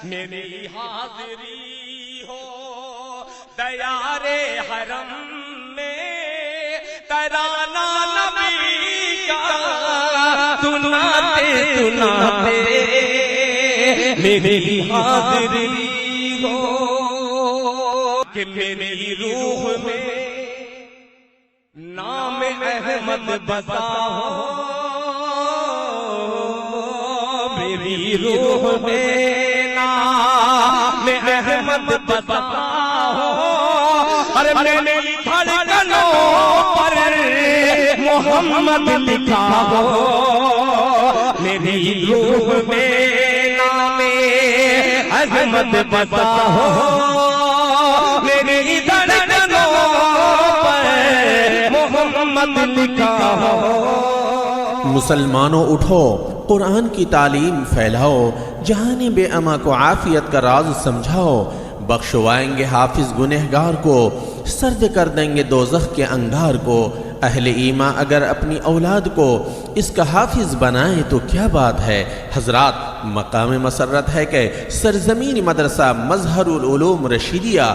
میری حاضری ہو دیار حرم میں، ترانہ نبی کا سناتے میری حاضری ہو کہ میری روح میں نام احمد بسا ہو، میری روح میں نام احمد بسا ہو، اور میری دھڑکنوں پر محمد لکھا ہو، میری روح میں نام احمد بسا ہو، میری دھڑکنوں پر محمد لکھا ہو۔ مسلمانوں اٹھو، قرآن کی تعلیم پھیلاؤ، جہان بے اما کو عافیت کا راز سمجھاؤ، بخشوائیں گے حافظ گنہگار کو، سرد کر دیں گے دوزخ کے انگار کو۔ اہل ایمان اگر اپنی اولاد کو اس کا حافظ بنائیں تو کیا بات ہے۔ حضرات، مقام مسرت ہے کہ سرزمین مدرسہ مظہر العلوم رشیدیہ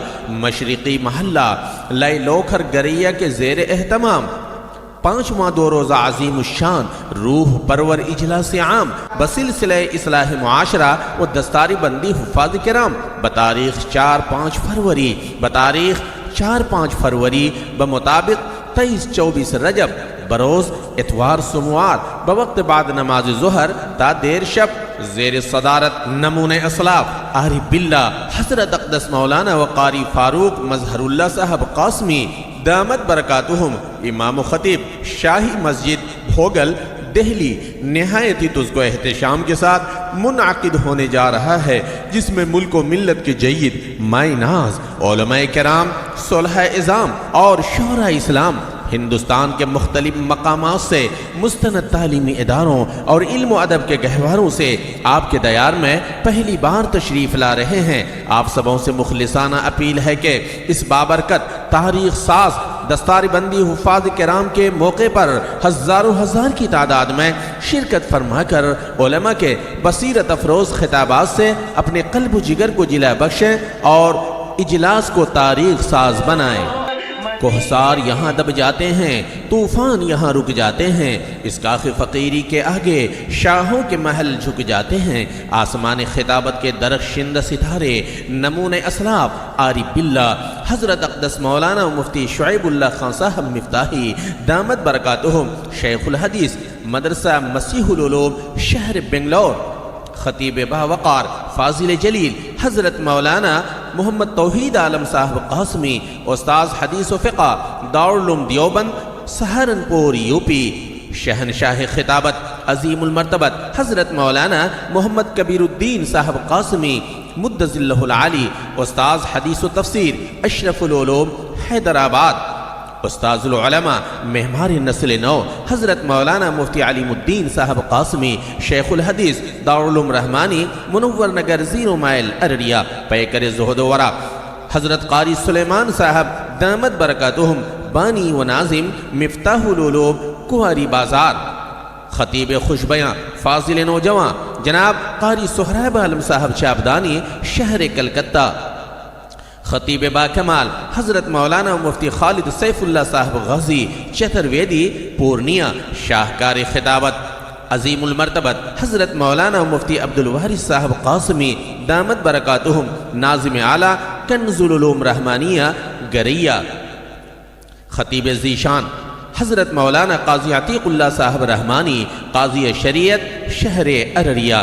مشرقی محلہ لائے لوکھر گریا کے زیر اہتمام 5واں 2 روزہ عظیم الشان روح پرور اجلاس عام بسلسلہ اصلاح معاشرہ و دستاری بندی حفاظ کرام بتاریخ 4-5 فروری بمطابق 23-24 رجب بروز اتوار سموار بوقت بعد نماز ظہر تا دیر شب زیر صدارت نمون اسلاف عارف باللہ حضرت اقدس مولانا وقاری فاروق مظہر اللہ صاحب قاسمی دامت برکاتہم امام و خطیب شاہی مسجد بھوگل دہلی نہایتی تزکو احتشام کے ساتھ منعقد ہونے جا رہا ہے، جس میں ملک و ملت کے جید مائی ناز علماء کرام صلحاء اعظام اور شعراء اسلام ہندوستان کے مختلف مقامات سے مستند تعلیمی اداروں اور علم و ادب کے گہواروں سے آپ کے دیار میں پہلی بار تشریف لا رہے ہیں۔ آپ سبوں سے مخلصانہ اپیل ہے کہ اس بابرکت تاریخ ساز دستاری بندی حفاظ کرام کے موقع پر ہزاروں ہزار کی تعداد میں شرکت فرما کر علماء کے بصیرت افروز خطابات سے اپنے قلب و جگر کو جلا بخشیں اور اجلاس کو تاریخ ساز بنائیں۔ کوہسار یہاں دب جاتے ہیں، طوفان یہاں رک جاتے ہیں، اس کاخ فقیری کے آگے شاہوں کے محل جھک جاتے ہیں۔ آسمان خطابت کے درخشندہ ستارے نمون اسلاف عارف باللہ حضرت اقدس مولانا مفتی شعیب اللہ خان صاحب مفتاحی دامت برکاتہم شیخ الحدیث مدرسہ مسیح العلوم شہر بنگلور خطیب باوقار فاضل جلیل حضرت مولانا محمد توحید عالم صاحب قاسمی استاذ حدیث و فقہ دارالعلوم دیوبند سہارنپور یوپی شہنشاہ خطابت عظیم المرتبت حضرت مولانا محمد کبیر الدین صاحب قاسمی مد ظلہ العالی استاذ حدیث و تفسیر اشرف العلوم حیدرآباد استاذ العلماء معمار نسل نو حضرت مولانا مفتی علیم الدین صاحب قاسمی شیخ الحدیث دارالعلوم رحمانی منور نگر 0 مائل ارریہ پیکر زہد و ورع حضرت قاری سلیمان صاحب دامت برکاتہم بانی و ناظم مفتاح العلوم کواری بازار خطیب خوشبیاں فاضل نوجوان جناب قاری سہراب عالم صاحب چابدانی شہر کلکتہ خطیب باکمال حضرت مولانا مفتی خالد سیف اللہ صاحب غازی چترویدی پورنیہ شاہکار خطابت عظیم المرتبت حضرت مولانا مفتی عبدالوارث صاحب قاسمی دامت برکاتہم ناظم اعلیٰ کنز العلوم رحمانیہ گریہ خطیب ذیشان حضرت مولانا قاضی عتیق اللہ صاحب رحمانی قاضی شریعت شہر ارریہ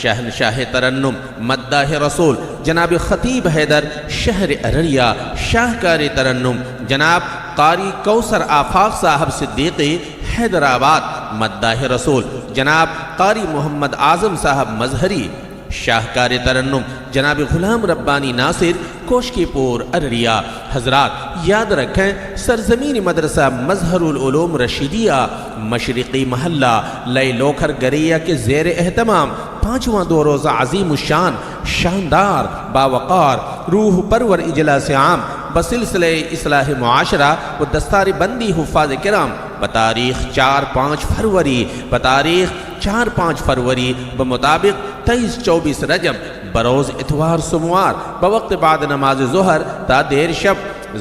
شہنشاہ ترنم مداح رسول جناب خطیب حیدر شہر ارریہ شاہکار ترنم جناب قاری کوثر آفاق صاحب صدیقی حیدرآباد مداح رسول جناب قاری محمد اعظم صاحب مظہری شاہکار ترنم جناب غلام ربانی ناصر کوشکی پور ارریہ۔ حضرات یاد رکھیں سرزمین مدرسہ مظہر العلوم رشیدیہ مشرقی محلہ لئے لوکھر گریہ کے زیر اہتمام 5واں 2 روزہ عظیم الشان شاندار باوقار روح پرور اجلاس عام بسلسلہ اصلاح معاشرہ و دستاری بندی حفاظ کرام بتاریخ 4-5 فروری بمطابق 23-24 رجب بروز اتوار سوموار بوقت بعد نماز ظہر تا دیر شب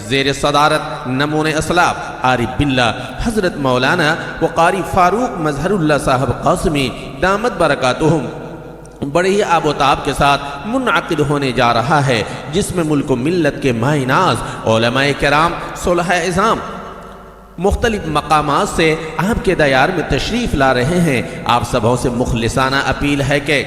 زیر صدارت نمون اسلاف عارف باللہ حضرت مولانا وقاری فاروق مظہر اللہ صاحب قاسمی دامت برکاتہم بڑے ہی آب و تاب کے ساتھ منعقد ہونے جا رہا ہے، جس میں ملک و ملت کے ماہ ناز علماء کرام صلحاء عظام مختلف مقامات سے آپ کے دیار میں تشریف لا رہے ہیں۔ آپ سبھوں سے مخلصانہ اپیل ہے کہ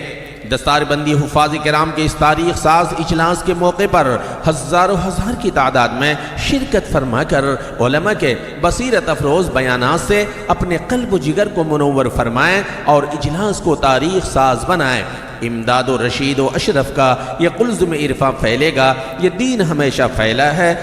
دستار بندی حفاظ کرام کے اس تاریخ ساز اجلاس کے موقع پر ہزاروں ہزار کی تعداد میں شرکت فرما کر علماء کے بصیرت افروز بیانات سے اپنے قلب و جگر کو منور فرمائیں اور اجلاس کو تاریخ ساز بنائیں۔ امداد و رشید و اشرف کا یہ قلزم عرفاں پھیلے گا، یہ دین ہمیشہ پھیلا ہے۔